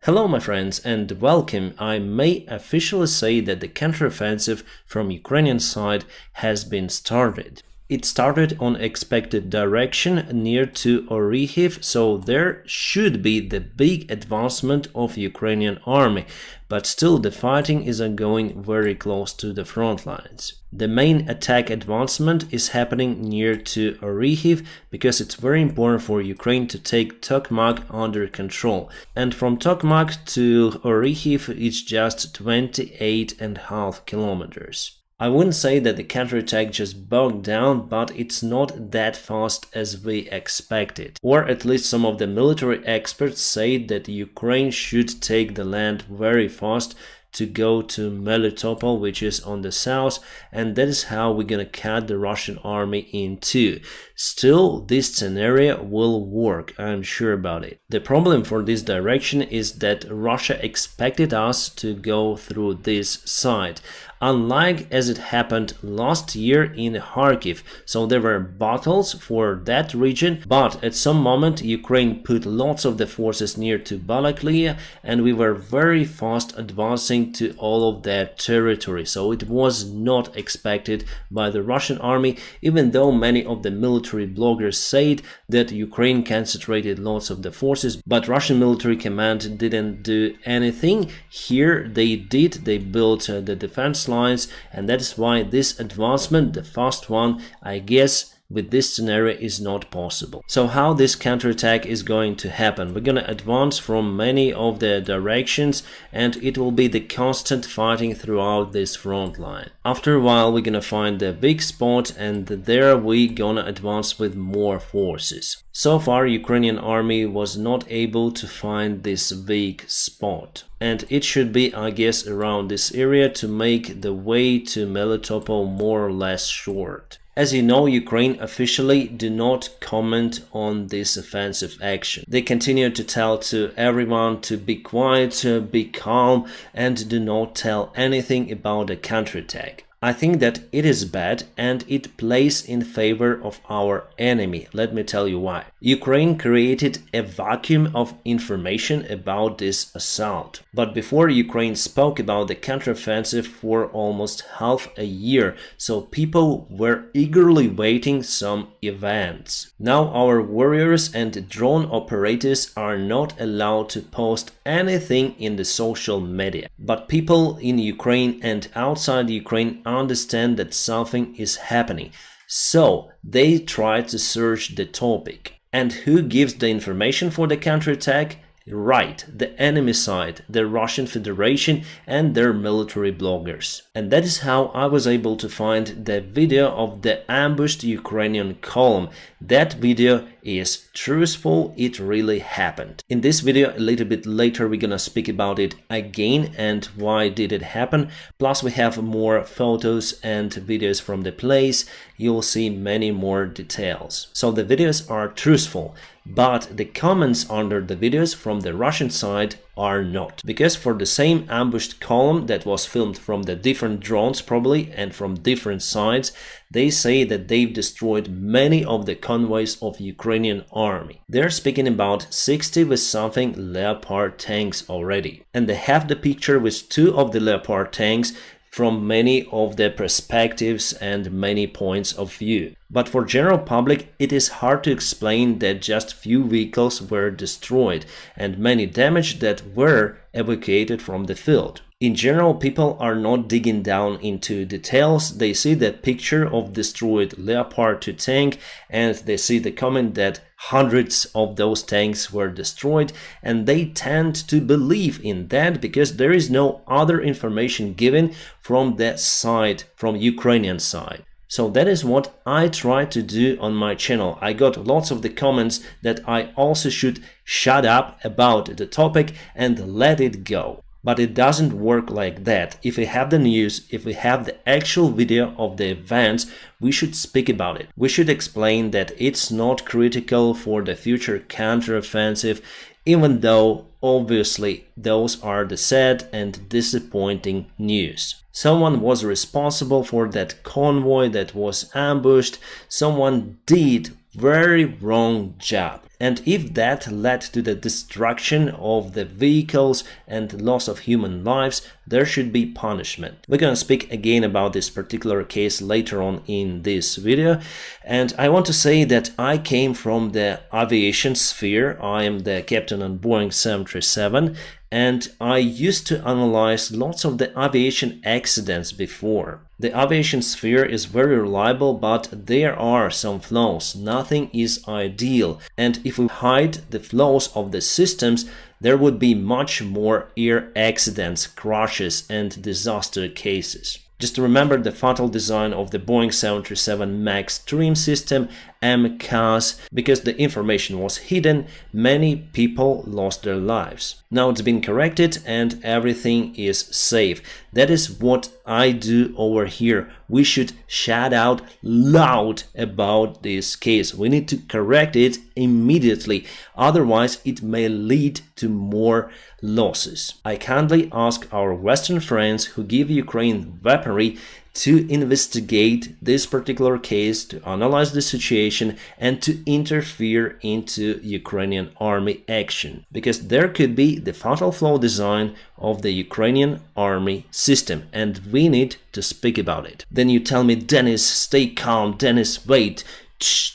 Hello my friends and welcome. I may officially say that the counteroffensive from Ukrainian side has been started. It started on expected direction near to Orikhiv, so there should be the big advancement of Ukrainian army, but still the fighting is ongoing very close to the front lines. The main attack advancement is happening near to Orikhiv because it's very important for Ukraine to take Tokmak under control. And from Tokmak to Orikhiv it's just 28.5 kilometers. I wouldn't say that the counterattack just bogged down, but it's not that fast as we expected. Or at least some of the military experts say that Ukraine should take the land very fast to go to Melitopol, which is on the south, and that is how we're gonna cut the Russian army in two. Still, this scenario will work, I'm sure about it. The problem for this direction is that Russia expected us to go through this side, unlike as it happened last year in Kharkiv. So there were battles for that region, but at some moment Ukraine put lots of the forces near to Balaklia, and we were very fast advancing to all of that territory. So it was not expected by the Russian army, even though many of the military bloggers said that Ukraine concentrated lots of the forces, but Russian military command didn't do anything. Here they did, they built the defense lines, and that is why this advancement, the fast one, I guess with this scenario is not possible. So how this counterattack is going to happen? We're gonna advance from many of the directions and it will be the constant fighting throughout this front line. After a while we're gonna find the big spot and there we gonna advance with more forces. So far Ukrainian army was not able to find this weak spot. And it should be, I guess, around this area to make the way to Melitopol more or less short. As you know, Ukraine officially do not comment on this offensive action. They continue to tell to everyone to be quiet, to be calm, and do not tell anything about the counterattack. I think that it is bad and it plays in favor of our enemy. Let me tell you why. Ukraine created a vacuum of information about this assault. But before Ukraine spoke about the counteroffensive for almost half a year, so people were eagerly waiting some events. Now our warriors and drone operators are not allowed to post anything in the social media. But people in Ukraine and outside Ukraine understand that something is happening, so they try to search the topic. And who gives the information for the counterattack? Right, the enemy side, the Russian Federation and their military bloggers. And that is how I was able to find the video of the ambushed Ukrainian column. That video is truthful, it really happened. In this video a little bit later we're gonna speak about it again and why did it happen. Plus we have more photos and videos from the place. You'll see many more details. So the videos are truthful, but the comments under the videos from the Russian side are not. Because for the same ambushed column that was filmed from the different drones probably and from different sides, they say that they've destroyed many of the convoys of Ukrainian army. They're speaking about 60 with something Leopard tanks already. And they have the picture with 2 of the Leopard tanks from many of the perspectives and many points of view. But for general public it is hard to explain that just few vehicles were destroyed and many damaged that were evacuated from the field. In general, people are not digging down into details. They see the picture of destroyed Leopard 2 tank and they see the comment that hundreds of those tanks were destroyed, and they tend to believe in that because there is no other information given from that side, from Ukrainian side. So that is what I try to do on my channel. I got lots of the comments that I also should shut up about the topic and let it go. But it doesn't work like that. If we have the news, if we have the actual video of the events, we should speak about it. We should explain that it's not critical for the future counteroffensive, even though obviously those are the sad and disappointing news. Someone was responsible for that convoy that was ambushed. Someone did very wrong job. And if that led to the destruction of the vehicles and loss of human lives, there should be punishment. We're gonna speak again about this particular case later on in this video. And I want to say that I came from the aviation sphere. I am the captain on Boeing 737, and I used to analyze lots of the aviation accidents before. The aviation sphere is very reliable, but there are some flaws. Nothing is ideal, and if we hide the flaws of the systems, there would be much more air accidents, crashes, and disaster cases. Just remember the fatal design of the Boeing 737 MAX trim system, MCAS, because the information was hidden, many people lost their lives. Now it's been corrected and everything is safe. That is what I do over here. We should shout out loud about this case. We need to correct it immediately, otherwise it may lead to more losses. I kindly ask our Western friends who give Ukraine weaponry to investigate this particular case, to analyze the situation, and to interfere into Ukrainian army action, because there could be the fatal flaw design of the Ukrainian army system, and we need to speak about it. Then you tell me, Dennis, stay calm, Dennis, wait.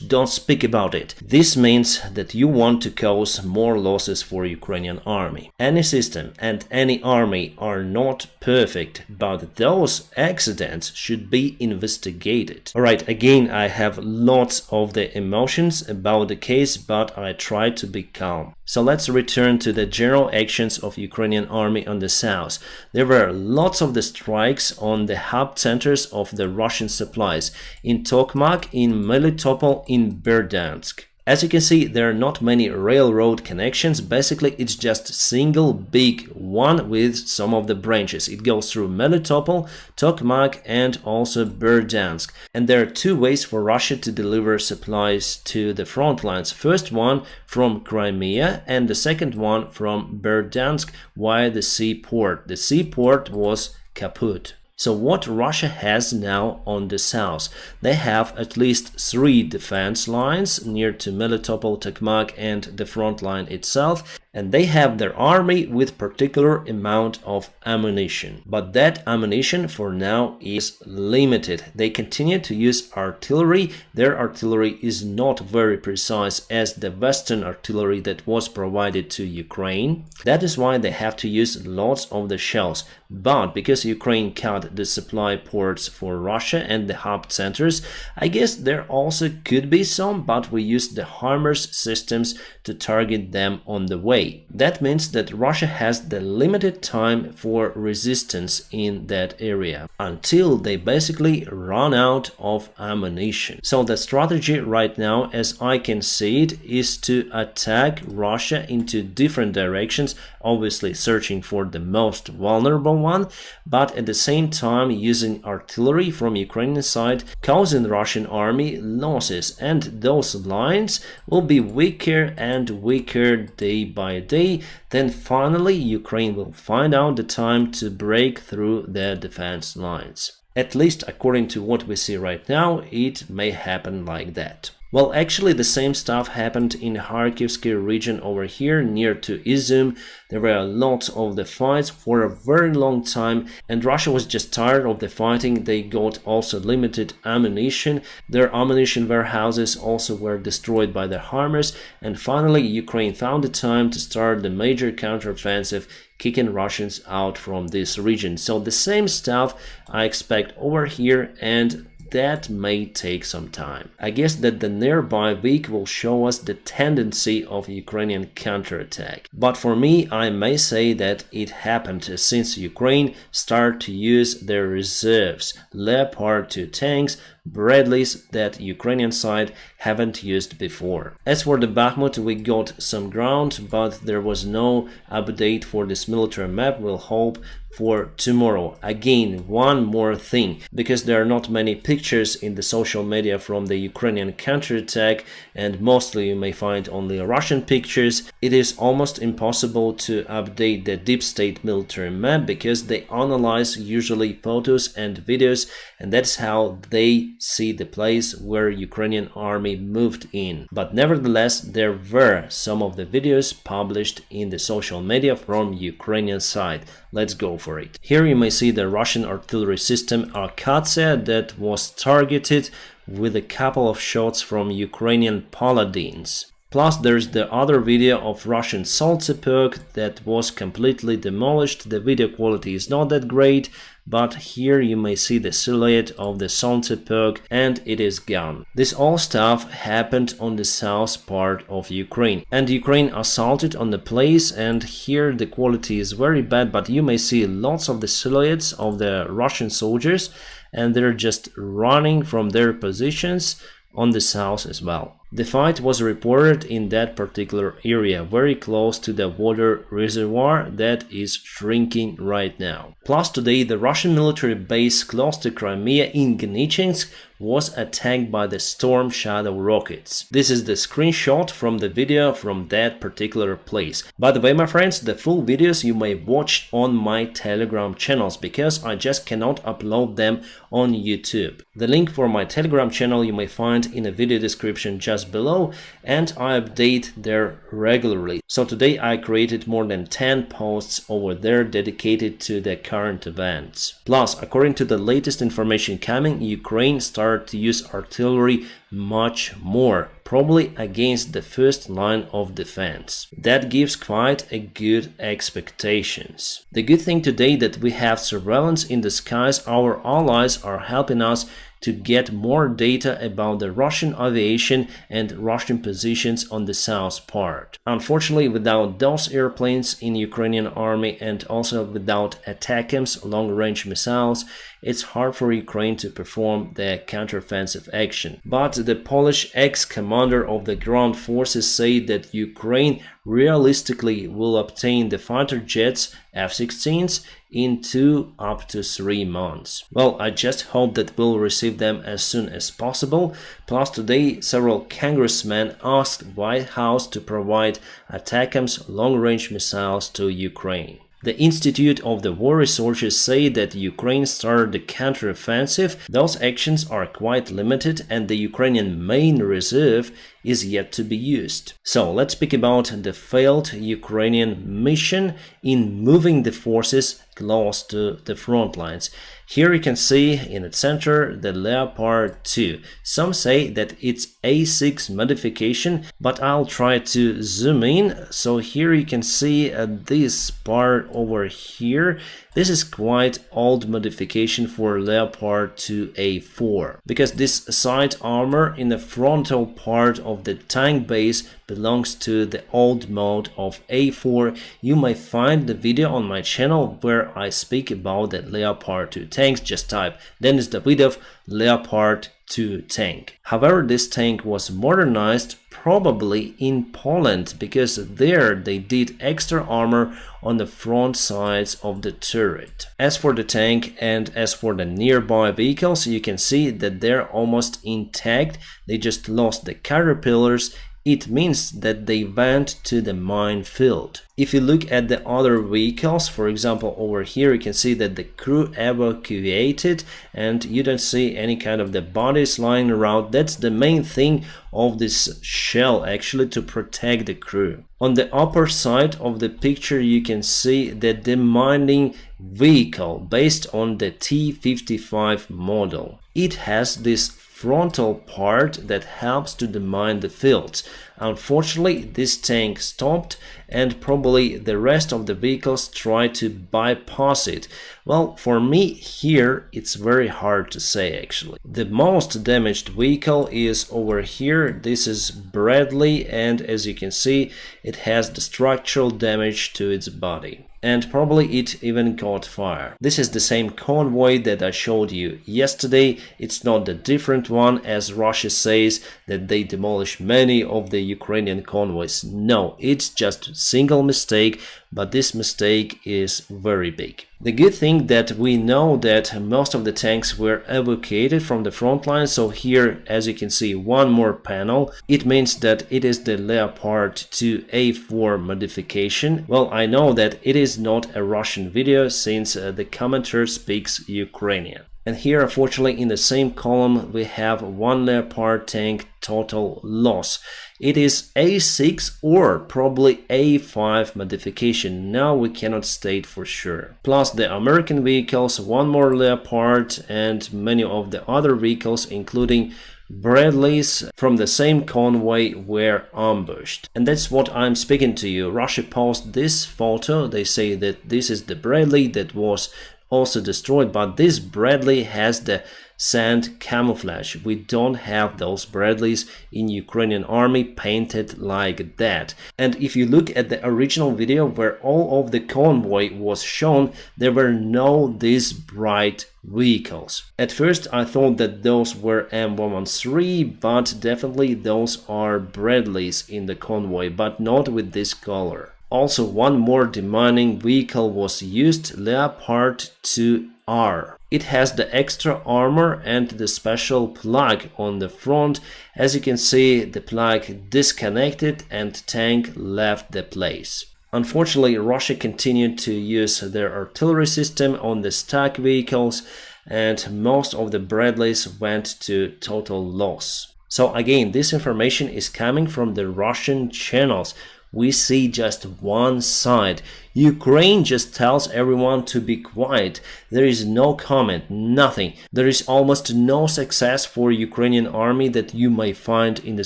Don't speak about it. This means that you want to cause more losses for Ukrainian army. Any system and any army are not perfect, but those accidents should be investigated. Alright, again, I have lots of the emotions about the case, but I try to be calm. So let's return to the general actions of Ukrainian army on the south. There were lots of the strikes on the hub centers of the Russian supplies in Tokmak, in Melitopol, in Berdyansk. As you can see, there are not many railroad connections. Basically, it's just single big one with some of the branches. It goes through Melitopol, Tokmak, and also Berdyansk. And there are two ways for Russia to deliver supplies to the front lines. First one from Crimea, and the second one from Berdyansk via the seaport. The seaport was kaput. So what Russia has now on the south, they have at least 3 defense lines near to Melitopol, Tokmak, and the front line itself, and they have their army with particular amount of ammunition. But that ammunition for now is limited. They continue to use artillery. Their artillery is not very precise as the Western artillery that was provided to Ukraine. That is why they have to use lots of the shells. But because Ukraine cut the supply ports for Russia and the hub centers, I guess there also could be some, but we use the HIMARS systems to target them on the way. That means that Russia has the limited time for resistance in that area until they basically run out of ammunition. So the strategy right now, as I can see it, is to attack Russia into different directions, obviously searching for the most vulnerable one, but at the same time using artillery from Ukrainian side, causing Russian army losses, and those lines will be weaker and weaker day by day. Then finally Ukraine will find out the time to break through their defense lines. At least according to what we see right now, it may happen like that. Well, actually the same stuff happened in Kharkivsky region over here near to Izum. There were lots of the fights for a very long time, and Russia was just tired of the fighting. They got also limited ammunition. Their ammunition warehouses also were destroyed by the HIMARS, and finally Ukraine found the time to start the major counteroffensive, kicking Russians out from this region. So the same stuff I expect over here, and that may take some time. I guess that the nearby week will show us the tendency of Ukrainian counterattack. But for me, I may say that it happened since Ukraine started to use their reserves, Leopard 2 tanks, Bradleys that Ukrainian side haven't used before. As for the Bakhmut, we got some ground, but there was no update for this military map. We'll hope for tomorrow. Again, one more thing, because there are not many pictures in the social media from the Ukrainian counterattack, and mostly you may find only Russian pictures, it is almost impossible to update the deep state military map, because they analyze usually photos and videos, and that's how they see the place where Ukrainian army moved in. But nevertheless, there were some of the videos published in the social media from Ukrainian side. Let's go for it. Here you may see the Russian artillery system Arkatia that was targeted with a couple of shots from Ukrainian paladins. Plus there's the other video of Russian Salzburg that was completely demolished. The video quality is not that great, but here you may see the silhouette of the Salzburg and it is gone. This all stuff happened on the south part of Ukraine, and Ukraine assaulted on the place, and here the quality is very bad, but you may see lots of the silhouettes of the Russian soldiers and they're just running from their positions on the south as well. The fight was reported in that particular area, very close to the water reservoir that is shrinking right now. Plus today the Russian military base close to Crimea in Gnichinsk was attacked by the Storm Shadow rockets. This is the screenshot from the video from that particular place. By the way, my friends, the full videos you may watch on my Telegram channels because I just cannot upload them on YouTube. The link for my Telegram channel you may find in the video description just below, and I update there regularly. So today I created more than 10 posts over there dedicated to the current events. Plus, according to the latest information coming, Ukraine started to use artillery much more, probably against the first line of defense. That gives quite a good expectations. The good thing today that we have surveillance in the skies. Our allies are helping us to get more data about the Russian aviation and Russian positions on the south part. Unfortunately, without those airplanes in Ukrainian army and also without ATACMS long-range missiles, it's hard for Ukraine to perform the counteroffensive action. But the Polish ex-commander of the ground forces say that Ukraine realistically will obtain the fighter jets F-16s in 2 up to 3 months. Well, I just hope that we'll receive them as soon as possible. Plus today several congressmen asked White House to provide ATACMS long-range missiles to Ukraine. The Institute of the War Researchers say that Ukraine started the counteroffensive. Those actions are quite limited and the Ukrainian main reserve is yet to be used. So let's speak about the failed Ukrainian mission in moving the forces close to the front lines. Here you can see in the center the Leopard 2. Some say that it's A6 modification, but I'll try to zoom in. So here you can see this part over here. This is quite old modification for Leopard 2A4, because this side armor in the frontal part of the tank base belongs to the old mode of A4. You may find the video on my channel where I speak about the Leopard 2 tanks. Just type Denis Davydov Leopard 2 tank. However, this tank was modernized probably in Poland, because there they did extra armor on the front sides of the turret. As for the tank and as for the nearby vehicles, you can see that they're almost intact. They just lost the caterpillars. It means that they went to the minefield. If you look at the other vehicles, for example over here, you can see that the crew evacuated and you don't see any kind of the bodies lying around. That's the main thing of this shell, actually, to protect the crew. On the upper side of the picture you can see the demining vehicle based on the T-55 model. It has this frontal part that helps to demine the fields. Unfortunately, this tank stopped and probably the rest of the vehicles tried to bypass it. Well, for me here it's very hard to say actually. The most damaged vehicle is over here. This is Bradley, and as you can see it has the structural damage to its body. And probably it even caught fire. This is the same convoy that I showed you yesterday. It's not the different one as Russia says that they demolished many of the Ukrainian convoys. No, it's just a single mistake, but this mistake is very big. The good thing that we know that most of the tanks were evacuated from the front line. So here, as you can see, one more panel. It means that it is the Leopard 2A4 modification. Well, I know that it is not a Russian video since the commenter speaks Ukrainian. And here, unfortunately, in the same column, we have one Leopard tank total loss. It is A6 or probably A5 modification. Now we cannot state for sure. Plus the American vehicles, one more Leopard, and many of the other vehicles, including Bradleys from the same convoy, were ambushed. And that's what I'm speaking to you. Russia posted this photo. They say that this is the Bradley that was also destroyed, but this Bradley has the sand camouflage. We don't have those Bradleys in Ukrainian army painted like that. And if you look at the original video where all of the convoy was shown, there were no these bright vehicles. At first I thought that those were M113, but definitely those are Bradleys in the convoy, but not with this color. Also, one more demanding vehicle was used, Leopard 2R. It has the extra armor and the special plug on the front. As you can see, the plug disconnected and tank left the place. Unfortunately, Russia continued to use their artillery system on the stock vehicles, and most of the Bradleys went to total loss. So again, this information is coming from the Russian channels. We see just one side. Ukraine just tells everyone to be quiet. There is no comment, nothing. There is almost no success for Ukrainian army that you may find in the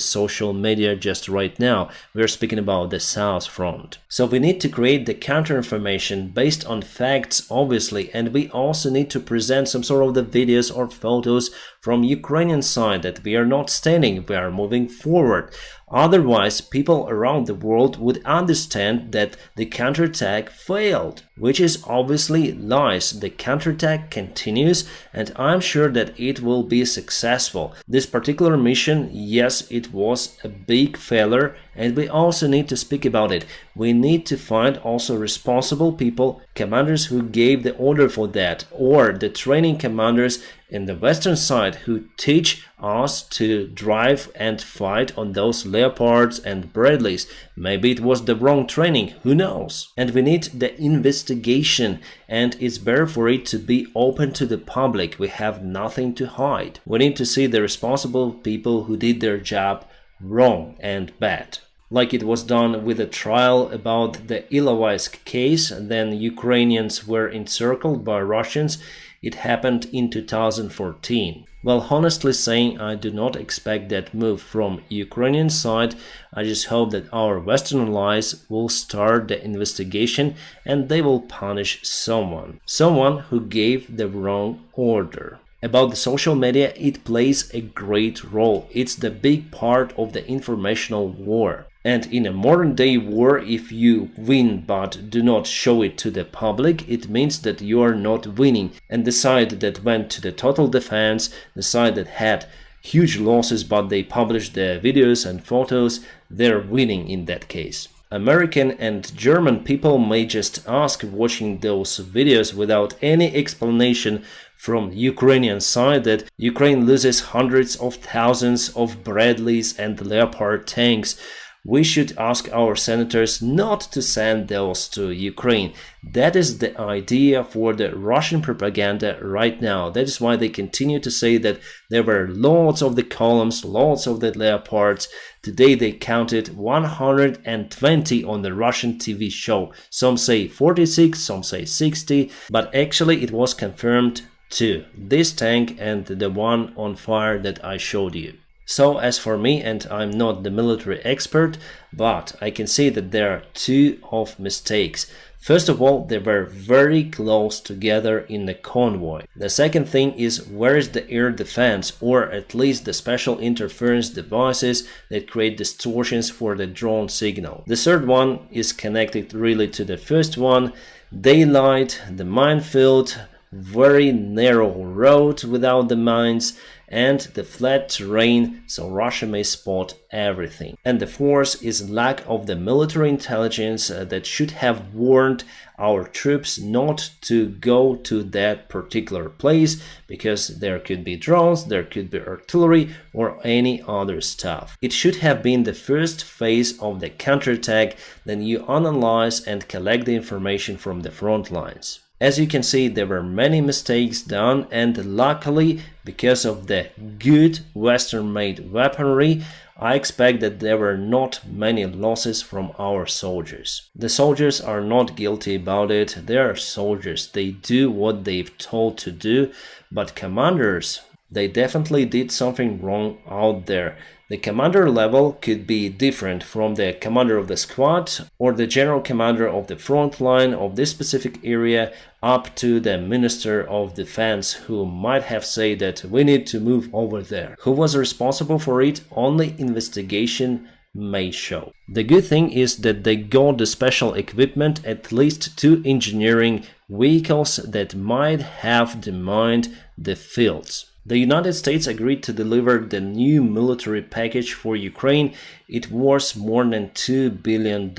social media just right now. We are speaking about the South Front. So we need to create the counter-information based on facts, obviously, and we also need to present some sort of the videos or photos from Ukrainian side that we are not standing, we are moving forward. Otherwise, people around the world would understand that the counterattack failed, which is obviously lies. The counterattack continues, and I'm sure that it will be successful. This particular mission, yes, it was a big failure, and we also need to speak about it. We need to find also responsible people, commanders who gave the order for that, or the training commanders in the western side who teach us to drive and fight on those Leopards and Bradleys. Maybe it was the wrong training, who knows? And we need the investigation, and it's better for it to be open to the public. We have nothing to hide. We need to see the responsible people who did their job wrong and bad. Like it was done with a trial about the Ilovaisk case, then Ukrainians were encircled by Russians. It happened in 2014. Well, honestly saying, I do not expect that move from Ukrainian side. I just hope that our Western allies will start the investigation and they will punish someone who gave the wrong order. About the social media, it plays a great role. It's the big part of the informational war. And in a modern day war, if you win but do not show it to the public, it means that you are not winning. And the side that went to the total defense, the side that had huge losses but they published the videos and photos, they're winning in that case. American and German people may just ask watching those videos without any explanation from Ukrainian side that Ukraine loses hundreds of thousands of Bradleys and Leopard tanks. We should ask our senators not to send those to Ukraine. That is the idea for the Russian propaganda right now. That is why they continue to say that there were loads of the columns, loads of the Leopards. Today they counted 120 on the Russian TV show. Some say 46, some say 60, but actually it was confirmed too. This tank and the one on fire that I showed you. So as for me, and I'm not the military expert, but I can say that there are two of mistakes. First of all, they were very close together in the convoy. The second thing is, where is the air defense, or at least the special interference devices that create distortions for the drone signal. The third one is connected really to the first one. Daylight, the minefield, very narrow road without the mines, and the flat terrain, so Russia may spot everything. And the fourth is lack of the military intelligence that should have warned our troops not to go to that particular place, because there could be drones, there could be artillery or any other stuff. It should have been the first phase of the counterattack. Then you analyze and collect the information from the front lines. As you can see, there were many mistakes done, and luckily, because of the good Western-made weaponry, I expect that there were not many losses from our soldiers. The soldiers are not guilty about it, they are soldiers, they do what they've told to do, but commanders, they definitely did something wrong out there. The commander level could be different from the commander of the squad or the general commander of the front line of this specific area up to the Minister of Defense, who might have said that we need to move over there. Who was responsible for it? Only investigation may show. The good thing is that they got the special equipment, at least 2 engineering vehicles that might have demined the fields. The United States agreed to deliver the new military package for Ukraine. It was more than $2 billion.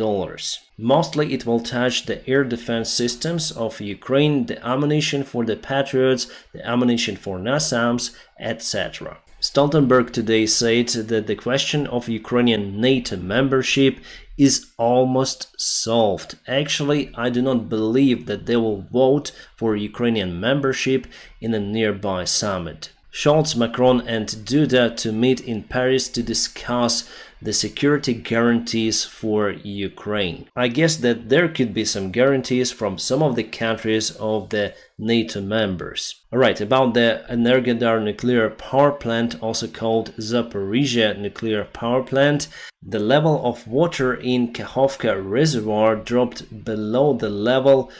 Mostly it will touch the air defense systems of Ukraine, the ammunition for the Patriots, the ammunition for NASAMS, etc. Stoltenberg today said that the question of Ukrainian NATO membership is almost solved. Actually, I do not believe that they will vote for Ukrainian membership in a nearby summit. Scholz, Macron and Duda to meet in Paris to discuss the security guarantees for Ukraine. I guess that there could be some guarantees from some of the countries of the NATO members. Alright, about the Energodar nuclear power plant, also called Zaporizhia nuclear power plant, the level of water in Kakhovka reservoir dropped below the level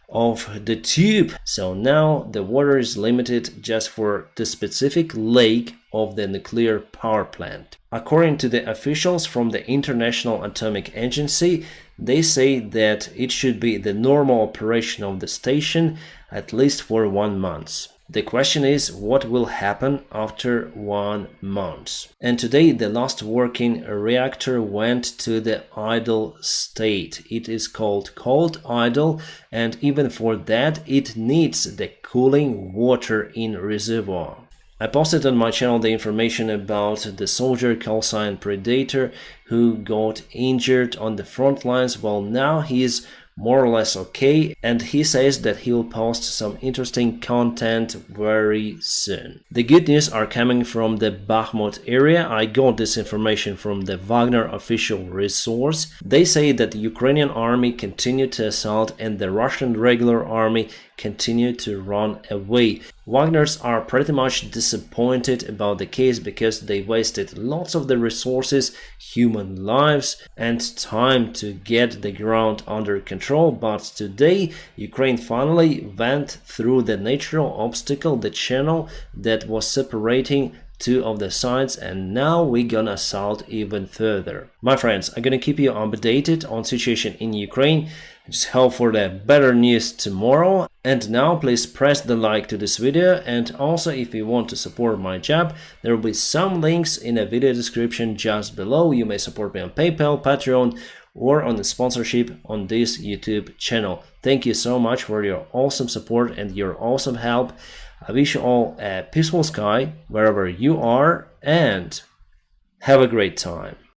of the tube, so now the water is limited just for the specific lake of the nuclear power plant. According to the officials from the International Atomic Agency, they say that it should be the normal operation of the station at least for 1 month. The question is, what will happen after 1 month? And today the last working reactor went to the idle state. It is called cold idle, and even for that it needs the cooling water in reservoir. I posted on my channel the information about the soldier callsign Predator who got injured on the front lines. Well, now he is more or less okay, and he says that he will post some interesting content very soon. The good news are coming from the Bakhmut area. I got this information from the Wagner official resource. They say that the Ukrainian army continued to assault and the Russian regular army continued to run away. Wagners are pretty much disappointed about the case because they wasted lots of the resources, human lives and time to get the ground under control, but today Ukraine finally went through the natural obstacle, the channel that was separating 2 of the sides, and now we're gonna assault even further. My friends, I'm gonna keep you updated on situation in Ukraine. Just hope for the better news tomorrow. And now please press the like to this video, and also if you want to support my job, there will be some links in the video description just below. You may support me on PayPal, Patreon or on the sponsorship on this YouTube channel. Thank you so much for your awesome support and your awesome help. I wish you all a peaceful sky wherever you are, and have a great time.